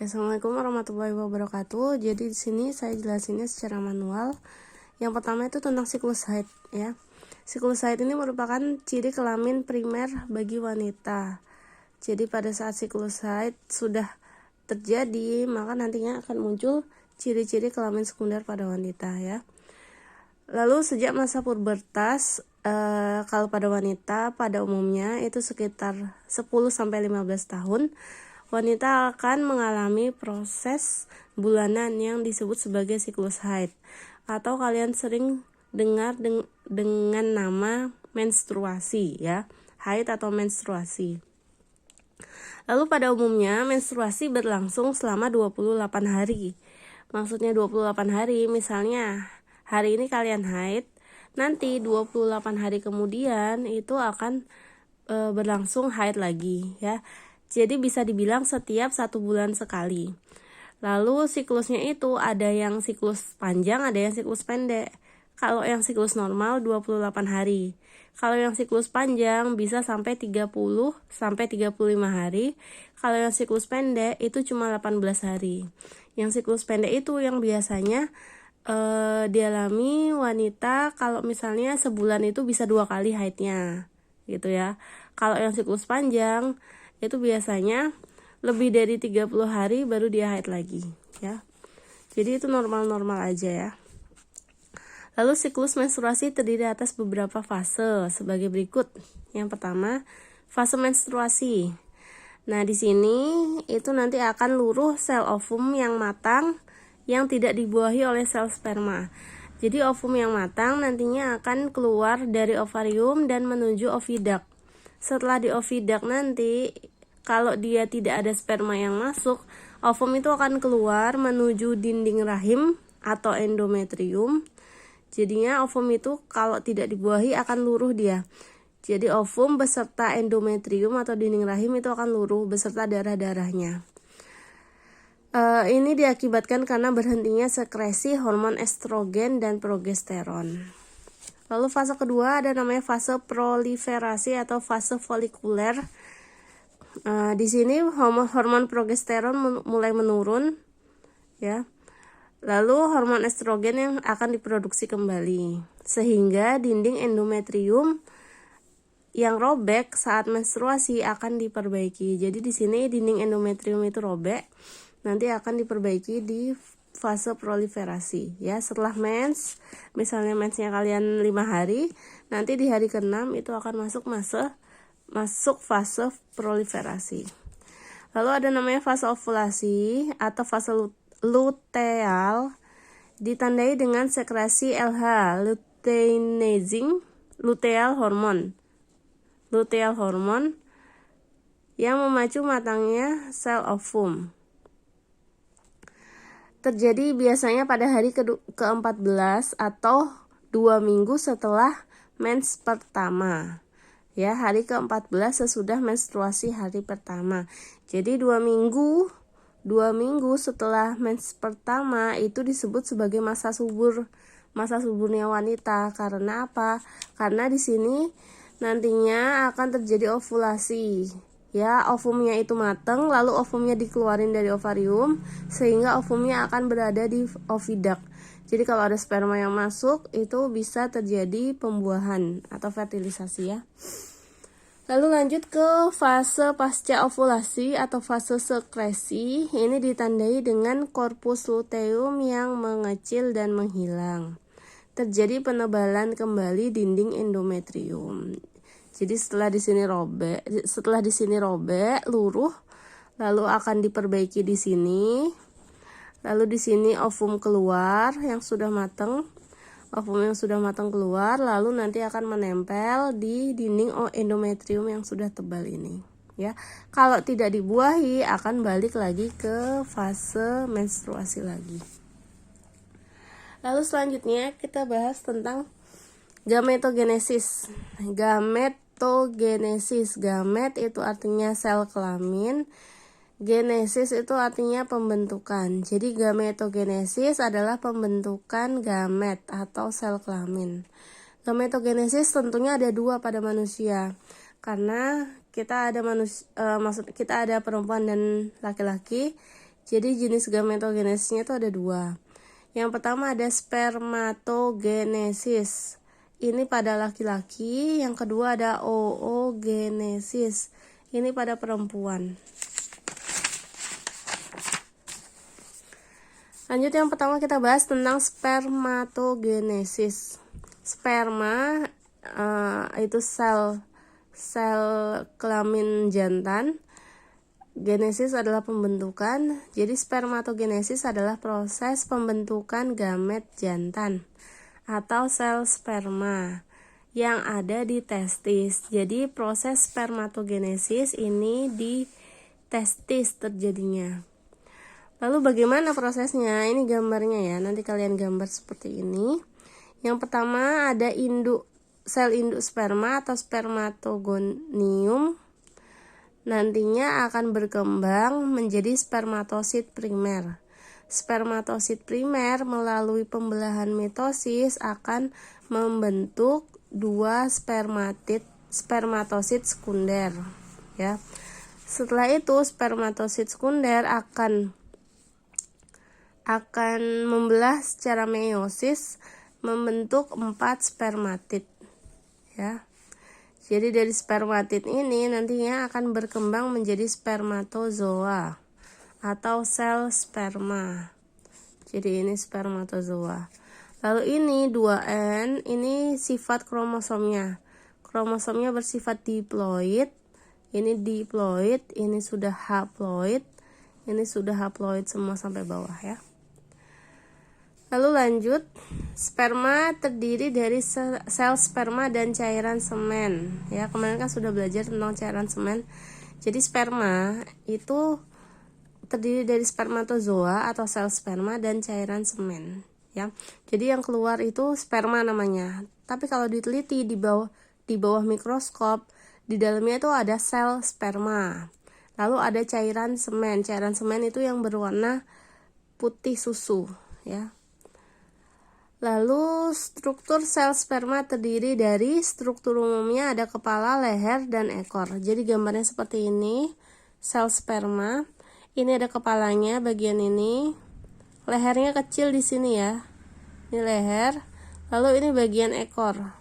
Assalamualaikum warahmatullahi wabarakatuh. Jadi di sini saya jelasinnya secara manual. Yang pertama itu tentang siklus haid ya. Siklus haid ini merupakan ciri kelamin primer bagi wanita. Jadi pada saat siklus haid sudah terjadi, maka nantinya akan muncul ciri-ciri kelamin sekunder pada wanita ya. Lalu sejak masa pubertas, kalau pada wanita pada umumnya itu sekitar 10-15 tahun, wanita akan mengalami proses bulanan yang disebut sebagai siklus haid, atau kalian sering dengar dengan nama menstruasi ya, haid atau menstruasi. Lalu pada umumnya menstruasi berlangsung selama 28 hari. Maksudnya 28 hari, misalnya hari ini kalian haid, nanti 28 hari kemudian itu akan berlangsung haid lagi ya. Jadi bisa dibilang setiap 1 bulan sekali. Lalu siklusnya itu ada yang siklus panjang, ada yang siklus pendek. Kalau yang siklus normal 28 hari. Kalau yang siklus panjang bisa sampai 30-35 hari. Kalau yang siklus pendek itu cuma 18 hari. Yang siklus pendek itu yang biasanya dialami wanita kalau misalnya sebulan itu bisa 2 kali haidnya gitu ya. Kalau yang siklus panjang itu biasanya lebih dari 30 hari baru dia haid lagi ya. Jadi itu normal-normal aja ya. Lalu siklus menstruasi terdiri atas beberapa fase sebagai berikut. Yang pertama, fase menstruasi. Nah, di sini itu nanti akan luruh sel ovum yang matang yang tidak dibuahi oleh sel sperma. Jadi ovum yang matang nantinya akan keluar dari ovarium dan menuju oviduct. Setelah di oviduct nanti, kalau dia tidak ada sperma yang masuk, ovum itu akan keluar menuju dinding rahim atau endometrium. Jadinya ovum itu kalau tidak dibuahi akan luruh dia. Jadi ovum beserta endometrium atau dinding rahim itu akan luruh beserta darah-darahnya. Ini diakibatkan karena berhentinya sekresi hormon estrogen dan progesteron. Lalu fase kedua ada namanya fase proliferasi atau fase folikuler. Di sini hormon progesteron mulai menurun ya. Lalu hormon estrogen yang akan diproduksi kembali sehingga dinding endometrium yang robek saat menstruasi akan diperbaiki. Jadi di sini dinding endometrium itu robek, nanti akan diperbaiki di fase proliferasi ya. Setelah mens, misalnya mensnya kalian 5 hari, nanti di hari ke-6 itu akan masuk fase proliferasi. Lalu ada namanya fase ovulasi atau fase luteal, ditandai dengan sekresi LH, luteinizing luteal hormon yang memacu matangnya sel ovum. Terjadi biasanya pada hari ke-14 atau 2 minggu setelah mens pertama. Ya, hari ke-14 sesudah menstruasi hari pertama. Jadi 2 minggu setelah mens pertama itu disebut sebagai masa suburnya wanita. Karena apa? Karena di sini nantinya akan terjadi ovulasi. Ya, ovumnya itu matang, lalu ovumnya dikeluarin dari ovarium sehingga ovumnya akan berada di oviduct. Jadi kalau ada sperma yang masuk itu bisa terjadi pembuahan atau fertilisasi ya. Lalu lanjut ke fase pasca ovulasi atau fase sekresi. Ini ditandai dengan korpus luteum yang mengecil dan menghilang. Terjadi penebalan kembali dinding endometrium. Jadi setelah di sini robek, luruh, lalu akan diperbaiki di sini. Lalu di sini ovum keluar yang sudah matang. Ovum yang sudah matang keluar, lalu nanti akan menempel di dinding endometrium yang sudah tebal ini. Ya, kalau tidak dibuahi akan balik lagi ke fase menstruasi lagi. Lalu selanjutnya kita bahas tentang gametogenesis. Gamet itu artinya sel kelamin. Genesis itu artinya pembentukan. Jadi gametogenesis adalah pembentukan gamet atau sel kelamin. Gametogenesis tentunya ada 2 pada manusia. Karena kita ada perempuan dan laki-laki. Jadi jenis gametogenesisnya itu ada 2. Yang pertama ada spermatogenesis. Ini pada laki-laki. Yang kedua ada oogenesis. Ini pada perempuan. Lanjut, yang pertama kita bahas tentang spermatogenesis. Sperma itu sel kelamin jantan. Genesis adalah pembentukan. Jadi spermatogenesis adalah proses pembentukan gamet jantan atau sel sperma yang ada di testis. Jadi proses spermatogenesis ini di testis terjadinya. Lalu bagaimana prosesnya? Ini gambarnya ya. Nanti kalian gambar seperti ini. Yang pertama ada sel induk sperma atau spermatogonium. Nantinya akan berkembang menjadi spermatosit primer. Spermatosit primer melalui pembelahan mitosis akan membentuk 2 spermatosit sekunder, ya. Setelah itu spermatosit sekunder akan membelah secara meiosis membentuk 4 spermatid, ya. Jadi dari spermatid ini nantinya akan berkembang menjadi spermatozoa atau sel sperma. Jadi ini spermatozoa. Lalu ini 2N, ini sifat kromosomnya. Kromosomnya bersifat diploid. Ini diploid, ini sudah haploid. Ini sudah haploid semua sampai bawah ya. Lalu lanjut, sperma terdiri dari sel sperma dan cairan semen. Ya, kemarin kan sudah belajar tentang cairan semen. Jadi sperma itu terdiri dari spermatozoa atau sel sperma dan cairan semen. Ya, jadi yang keluar itu sperma namanya. Tapi kalau diteliti di bawah mikroskop, di dalamnya itu ada sel sperma. Lalu ada cairan semen. Cairan semen itu yang berwarna putih susu, ya. Lalu struktur sel sperma terdiri dari struktur umumnya ada kepala, leher, dan ekor. Jadi gambarnya seperti ini, sel sperma. Ini ada kepalanya bagian ini. Lehernya kecil di sini ya. Ini leher. Lalu ini bagian ekor.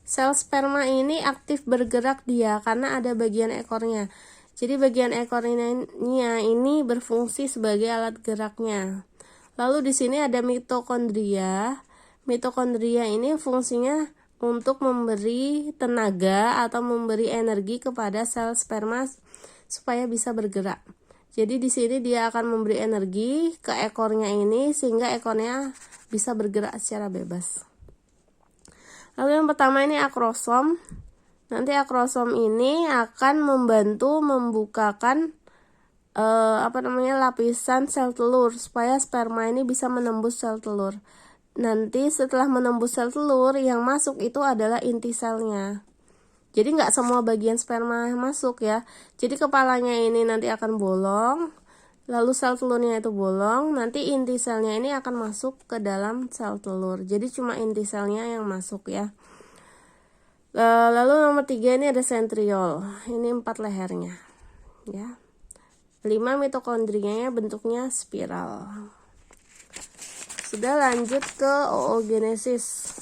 Sel sperma ini aktif bergerak dia karena ada bagian ekornya. Jadi bagian ekornya ini berfungsi sebagai alat geraknya. Lalu di sini ada mitokondria. Mitokondria ini fungsinya untuk memberi tenaga atau memberi energi kepada sel sperma supaya bisa bergerak. Jadi di sini dia akan memberi energi ke ekornya ini sehingga ekornya bisa bergerak secara bebas. Lalu yang pertama ini akrosom. Nanti akrosom ini akan membantu membukakan lapisan sel telur supaya sperma ini bisa menembus sel telur. Nanti setelah menembus sel telur, yang masuk itu adalah inti selnya. Jadi nggak semua bagian sperma masuk ya. Jadi kepalanya ini nanti akan bolong, lalu sel telurnya itu bolong, nanti inti selnya ini akan masuk ke dalam sel telur. Jadi cuma inti selnya yang masuk ya. Lalu nomor 3 ini ada sentriol. Ini 4 lehernya ya. 5 mitokondrianya bentuknya spiral. Sudah, lanjut ke oogenesis.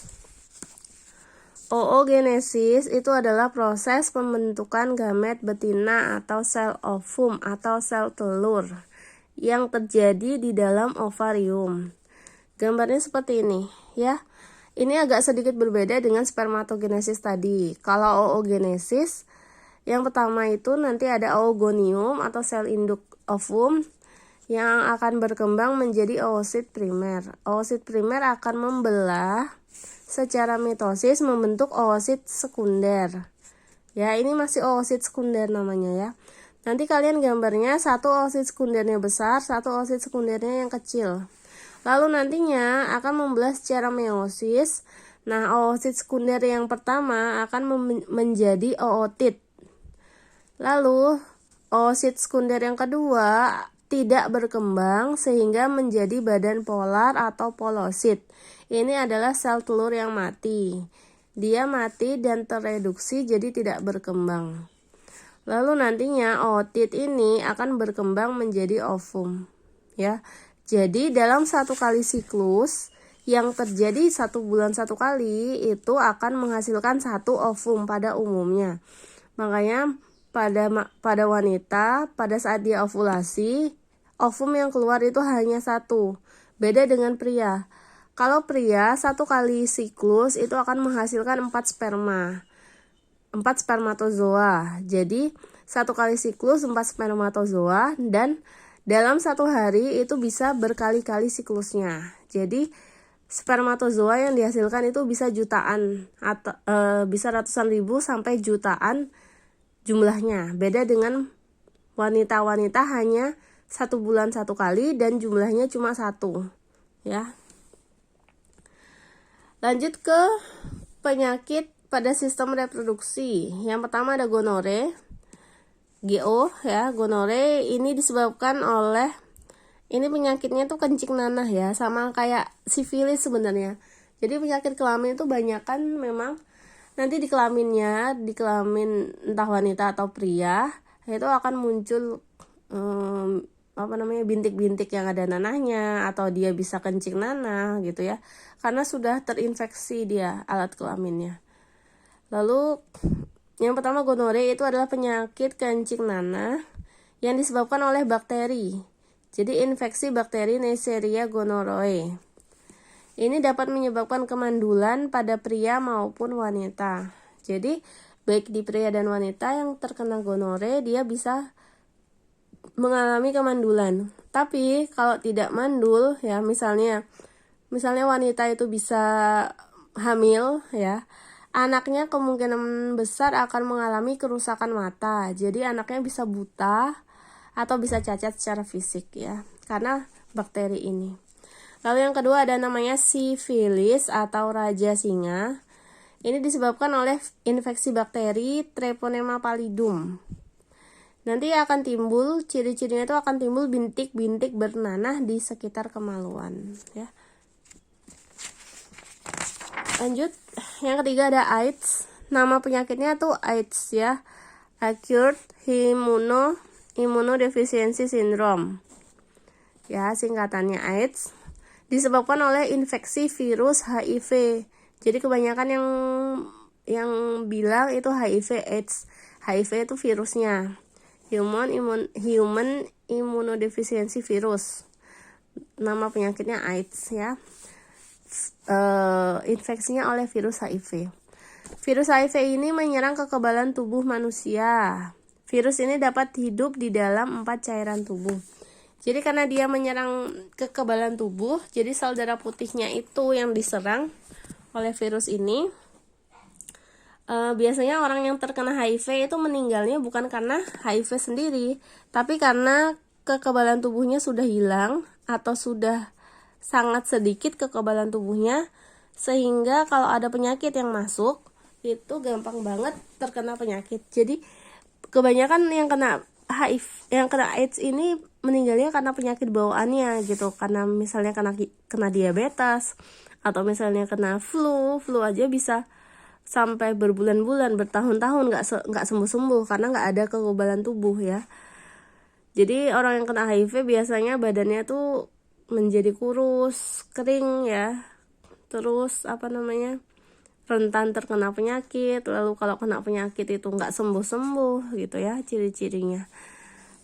Oogenesis itu adalah proses pembentukan gamet betina atau sel ovum atau sel telur yang terjadi di dalam ovarium. Gambarnya seperti ini ya. Ini agak sedikit berbeda dengan spermatogenesis tadi. Kalau oogenesis, yang pertama itu nanti ada oogonium atau sel induk ovum yang akan berkembang menjadi oosit primer. Oosit primer akan membelah secara mitosis membentuk oosit sekunder. Ya, ini masih oosit sekunder namanya ya. Nanti kalian gambarnya satu oosit sekundernya besar, satu oosit sekundernya yang kecil. Lalu nantinya akan membelah secara meiosis. Nah, oosit sekunder yang pertama akan menjadi ootit. Lalu oosit sekunder yang kedua tidak berkembang sehingga menjadi badan polar atau polosit. Ini adalah sel telur yang mati. Dia mati dan tereduksi jadi tidak berkembang. Lalu nantinya otit ini akan berkembang menjadi ovum, ya. Jadi dalam satu kali siklus yang terjadi 1 bulan 1 kali itu akan menghasilkan 1 ovum pada umumnya. Makanya pada wanita pada saat dia ovulasi, ovum yang keluar itu hanya 1. Beda dengan pria. Kalau pria 1 kali siklus itu akan menghasilkan 4 sperma. 4 spermatozoa. Jadi 1 kali siklus 4 spermatozoa, dan dalam 1 hari itu bisa berkali-kali siklusnya. Jadi spermatozoa yang dihasilkan itu bisa jutaan atau bisa ratusan ribu sampai jutaan jumlahnya. Beda dengan wanita-wanita hanya 1 bulan 1 kali dan jumlahnya cuma 1, ya. Lanjut ke penyakit pada sistem reproduksi. Yang pertama ada gonore, GO, ya. Gonore ini disebabkan oleh, ini penyakitnya tuh kencing nanah, ya, sama kayak sifilis sebenarnya. Jadi penyakit kelamin itu banyak kan memang nanti di kelaminnya, di kelamin entah wanita atau pria, itu akan muncul bintik-bintik yang ada nanahnya, atau dia bisa kencing nanah gitu ya, karena sudah terinfeksi dia alat kelaminnya. Lalu yang pertama gonore itu adalah penyakit kencing nanah yang disebabkan oleh bakteri. Jadi infeksi bakteri Neisseria gonorrhoeae. Ini dapat menyebabkan kemandulan pada pria maupun wanita. Jadi baik di pria dan wanita yang terkena gonore dia bisa mengalami kemandulan. Tapi kalau tidak mandul, ya, misalnya wanita itu bisa hamil, ya, anaknya kemungkinan besar akan mengalami kerusakan mata. Jadi anaknya bisa buta atau bisa cacat secara fisik, ya, karena bakteri ini. Lalu yang kedua ada namanya sifilis atau raja singa. Ini disebabkan oleh infeksi bakteri Treponema pallidum. Nanti akan timbul, ciri-cirinya itu akan timbul bintik-bintik bernanah di sekitar kemaluan, ya. Lanjut, yang ketiga ada AIDS. Nama penyakitnya tuh AIDS, ya. Acute Immunodeficiency Syndrome. Ya, singkatannya AIDS. Disebabkan oleh infeksi virus HIV. Jadi kebanyakan yang bilang itu HIV AIDS. HIV itu virusnya. Human Immunodeficiency Virus. Nama penyakitnya AIDS, ya. Infeksinya oleh virus HIV. Virus HIV ini menyerang kekebalan tubuh manusia. Virus ini dapat hidup di dalam 4 cairan tubuh. Jadi karena dia menyerang kekebalan tubuh, jadi sel darah putihnya itu yang diserang oleh virus ini. Biasanya orang yang terkena HIV itu meninggalnya bukan karena HIV sendiri, tapi karena kekebalan tubuhnya sudah hilang atau sudah sangat sedikit kekebalan tubuhnya, sehingga kalau ada penyakit yang masuk itu gampang banget terkena penyakit. Jadi kebanyakan yang kena AIDS ini meninggalnya karena penyakit bawaannya gitu, karena misalnya kena diabetes, atau misalnya kena flu aja bisa sampai berbulan-bulan, bertahun-tahun nggak sembuh-sembuh karena nggak ada kekebalan tubuh, ya. Jadi orang yang kena HIV biasanya badannya tuh menjadi kurus, kering, ya. Terus rentan terkena penyakit. Lalu kalau kena penyakit itu nggak sembuh-sembuh gitu, ya, ciri-cirinya.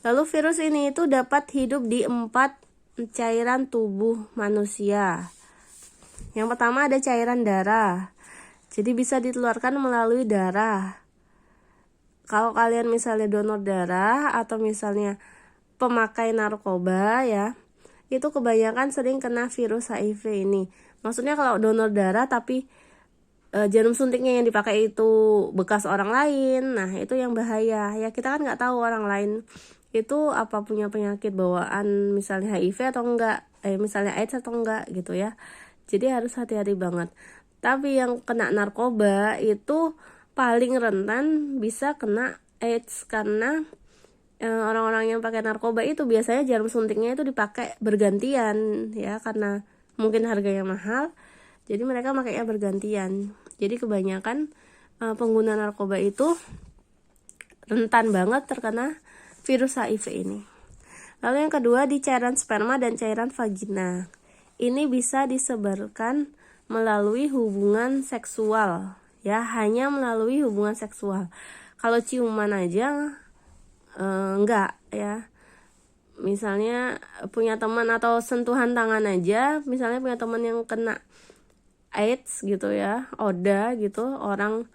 Lalu virus ini itu dapat hidup di 4 cairan tubuh manusia. Yang pertama ada cairan darah. Jadi bisa ditularkan melalui darah. Kalau kalian misalnya donor darah atau misalnya pemakai narkoba, ya, itu kebanyakan sering kena virus HIV ini. Maksudnya kalau donor darah tapi jarum suntiknya yang dipakai itu bekas orang lain, nah itu yang bahaya. Ya kita kan nggak tahu orang lain itu apa punya penyakit bawaan, misalnya HIV atau enggak, misalnya AIDS atau enggak gitu, ya. Jadi harus hati-hati banget. Tapi yang kena narkoba itu paling rentan bisa kena AIDS karena orang-orang yang pakai narkoba itu biasanya jarum suntiknya itu dipakai bergantian, ya, karena mungkin harganya mahal. Jadi mereka pakainya bergantian. Jadi kebanyakan pengguna narkoba itu rentan banget terkena virus HIV ini. Lalu yang kedua di cairan sperma dan cairan vagina. Ini bisa disebarkan melalui hubungan seksual, ya, hanya melalui hubungan seksual. Kalau ciuman aja enggak, ya. Misalnya punya teman atau sentuhan tangan aja, misalnya punya teman yang kena AIDS gitu ya, ODA gitu, orang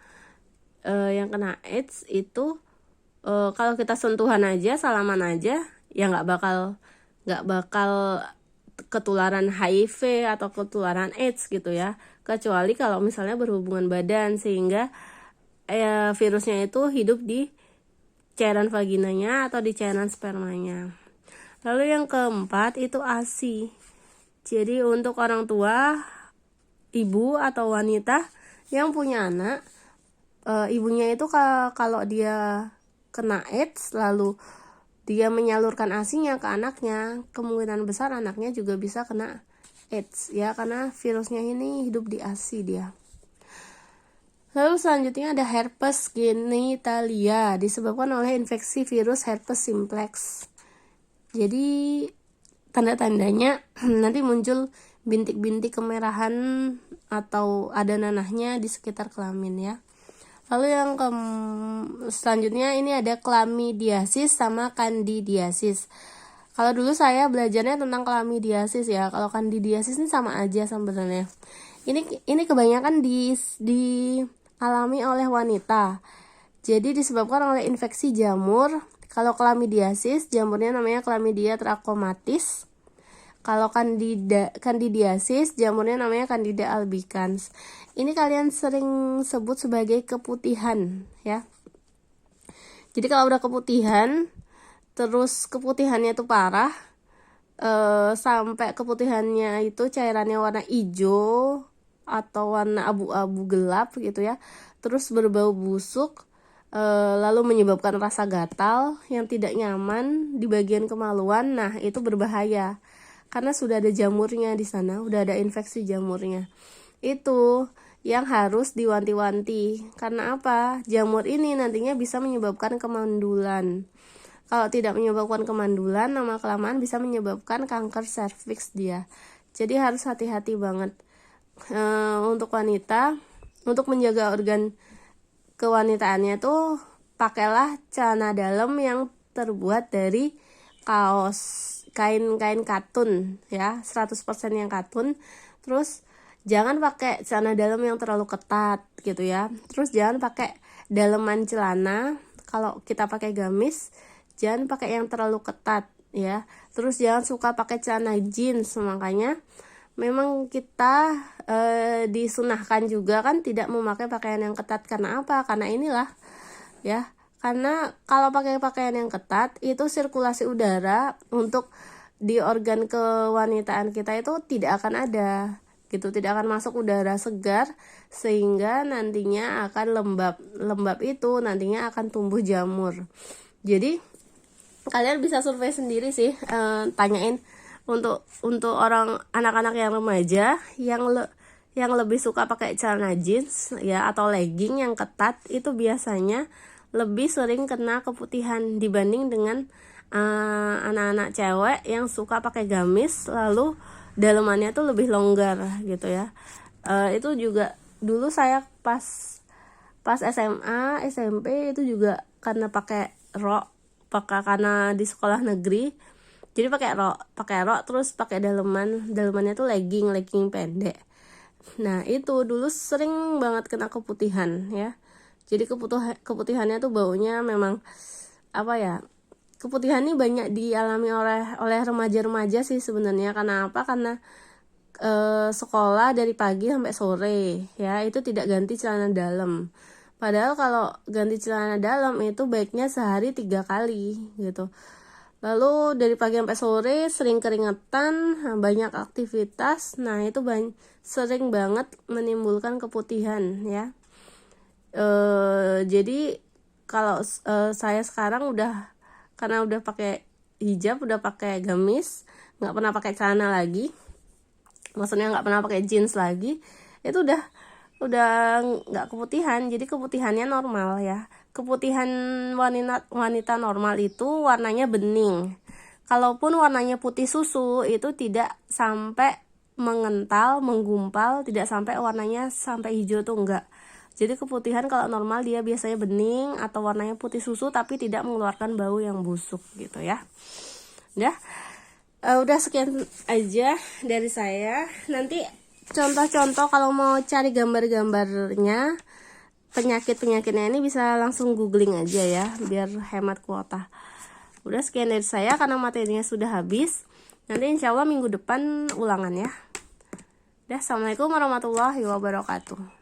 yang kena AIDS itu kalau kita sentuhan aja, salaman aja, ya nggak bakal ketularan HIV atau ketularan AIDS gitu ya, kecuali kalau misalnya berhubungan badan sehingga virusnya itu hidup di cairan vaginanya atau di cairan spermanya. Lalu yang keempat itu ASI. Jadi untuk orang tua, ibu atau wanita yang punya anak, ibunya itu kalau dia kena AIDS lalu dia menyalurkan ASI-nya ke anaknya, kemungkinan besar anaknya juga bisa kena AIDS, ya, karena virusnya ini hidup di ASI dia. Lalu selanjutnya ada herpes genitalia, disebabkan oleh infeksi virus herpes simplex. Jadi tanda-tandanya nanti muncul bintik-bintik kemerahan atau ada nanahnya di sekitar kelamin, ya. Lalu yang selanjutnya ini ada chlamydiasis sama candidiasis. Kalau dulu saya belajarnya tentang chlamydiasis ya. Kalau candidiasis ini sama aja sebenarnya. Ini kebanyakan dialami oleh wanita. Jadi disebabkan oleh infeksi jamur. Kalau chlamydiasis jamurnya namanya Chlamydia trachomatis. Kalau candidiasis jamurnya namanya Candida albicans. Ini kalian sering sebut sebagai keputihan, ya. Jadi kalau udah keputihan, terus keputihannya itu parah, sampai keputihannya itu cairannya warna hijau atau warna abu-abu gelap gitu ya, terus berbau busuk, lalu menyebabkan rasa gatal yang tidak nyaman di bagian kemaluan. Nah, itu berbahaya karena sudah ada jamurnya di sana, udah ada infeksi jamurnya. Itu yang harus diwanti-wanti. Karena apa? Jamur ini nantinya bisa menyebabkan kemandulan. Kalau tidak menyebabkan kemandulan, lama-kelamaan bisa menyebabkan kanker serviks dia. Jadi harus hati-hati banget. Untuk wanita, untuk menjaga organ kewanitaannya tuh pakailah celana dalam yang terbuat dari kaos, kain katun ya, 100% yang katun. Terus jangan pakai celana dalam yang terlalu ketat gitu ya. Terus jangan pakai daleman celana. Kalau kita pakai gamis, jangan pakai yang terlalu ketat ya. Terus jangan suka pakai celana jeans. Makanya memang kita disunahkan juga kan tidak memakai pakaian yang ketat. Karena apa? Karena inilah ya. Karena kalau pakai pakaian yang ketat itu sirkulasi udara untuk di organ kewanitaan kita itu tidak akan ada gitu, tidak akan masuk udara segar sehingga nantinya akan lembab itu nantinya akan tumbuh jamur. Jadi kalian bisa survei sendiri sih, tanyain untuk orang anak-anak yang remaja yang lebih suka pakai celana jeans ya atau legging yang ketat, itu biasanya lebih sering kena keputihan dibanding dengan anak-anak cewek yang suka pakai gamis lalu dalemannya tuh lebih longgar gitu ya. Itu juga dulu saya pas SMA SMP itu juga karena pakai rok, karena di sekolah negeri jadi pakai rok terus pakai dalemannya tuh legging pendek. Nah itu dulu sering banget kena keputihan ya. Jadi keputihannya tuh baunya memang apa ya, keputihan ini banyak dialami oleh remaja-remaja sih sebenarnya. Karena apa? Karena sekolah dari pagi sampai sore ya, itu tidak ganti celana dalam. Padahal kalau ganti celana dalam itu baiknya sehari 3 kali gitu. Lalu dari pagi sampai sore sering keringetan, banyak aktivitas, nah itu sering banget menimbulkan keputihan ya. Jadi kalau saya sekarang karena udah pakai hijab, udah pakai gamis, nggak pernah pakai celana lagi, maksudnya nggak pernah pakai jeans lagi, itu udah nggak keputihan. Jadi keputihannya normal ya, keputihan wanita normal itu warnanya bening. Kalaupun warnanya putih susu itu tidak sampai mengental, menggumpal, tidak sampai warnanya sampai hijau tuh enggak. Jadi keputihan kalau normal dia biasanya bening atau warnanya putih susu tapi tidak mengeluarkan bau yang busuk gitu ya. Udah sekian aja dari saya. Nanti contoh-contoh kalau mau cari gambar-gambarnya, penyakit-penyakitnya ini bisa langsung googling aja ya, biar hemat kuota. Udah sekian dari saya karena materinya sudah habis. Nanti insya Allah minggu depan ulangan ya. Assalamualaikum warahmatullahi wabarakatuh.